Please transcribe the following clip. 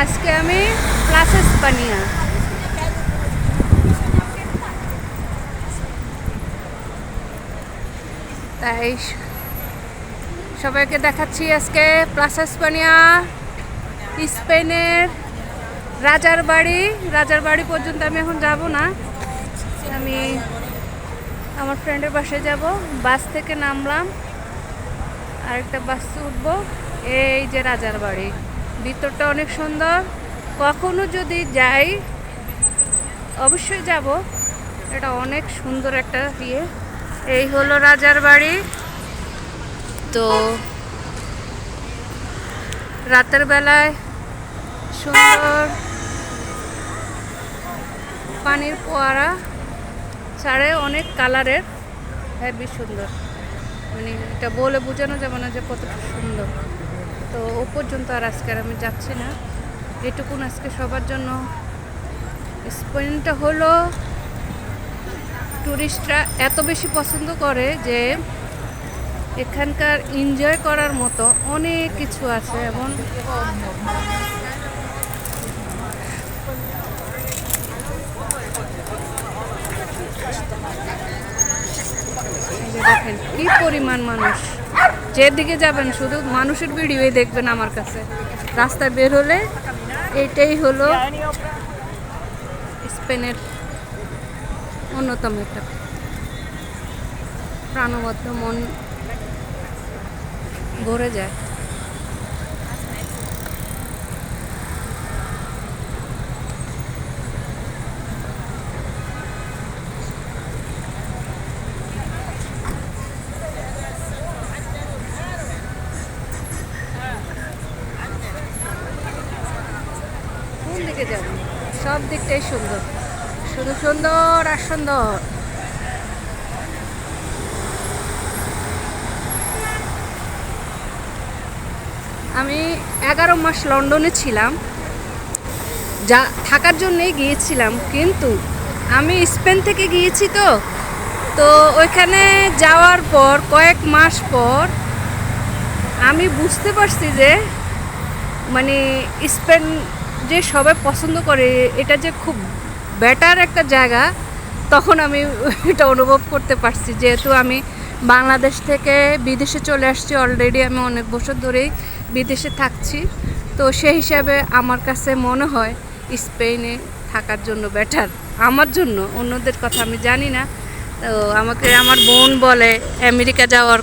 আজকে আমি প্লাসা স্পানিয়া তাই সবাইকে দেখাচ্ছি আজকে প্লাসা স্পানিয়া স্পেনের রাজার বাড়ি পর্যন্ত আমি এখন যাব না, আমি আমার ফ্রেন্ডের বাসায় যাব। বাস থেকে নামলাম, আরেকটা বাসে উঠবো। এই যে রাজার বাড়ি, ভিতরটা অনেক সুন্দর। কখনো যদি যাই অবশ্যই যাব, এটা অনেক সুন্দর একটা ইয়ে। এই হলো রাজার বাড়ি। তো রাতের বেলায় সুন্দর পানির ফোয়ারা ছাড়ে, অনেক কালারের, হেবি সুন্দর। মানে এটা বলে বোঝানো যাবে না যে কতটা সুন্দর। তো ও পর্যন্ত আর আজকে আমি যাচ্ছি না, এটুকুন আজকে সবার জন্য। স্পেনটা হলো টুরিস্টরা এত বেশি পছন্দ করে যে এখানকার এনজয় করার মতো অনেক কিছু আছে। এবং দেখেন কি পরিমাণ মানুষ, যেদিকে যাবেন শুধু মানুষের ভিডিওই দেখবেন। আমার কাছে রাস্তায় বের হলে এইটাই হলো স্পেনের অন্যতম একটা প্রাণবদ্ধ, মন ভরে যায়। কোন দিকে যাবেন? সব দিকটাই সুন্দর, শুধু সুন্দর আর সুন্দর। আমি 11 মাস লন্ডনে ছিলাম, যা থাকার জন্যই গিয়েছিলাম। কিন্তু আমি স্পেন থেকে গিয়েছি, তো ওইখানে যাওয়ার পর কয়েক মাস পর আমি বুঝতে পারছি যে মানে স্পেন যে সবাই পছন্দ করে, এটা যে খুব বেটার একটা জায়গা। তখন আমি এটা অনুভব করতে পারছি, যেহেতু আমি বাংলাদেশ থেকে বিদেশে চলে আসছি অলরেডি। আমি অনেক বছর ধরেই বিদেশে থাকছি, তো সেই হিসাবে আমার কাছে মনে হয় স্পেনে থাকার জন্য বেটার। আমার জন্য, অন্যদের কথা আমি জানি না। তো আমাকে আমার বোন বলে আমেরিকা যাওয়ার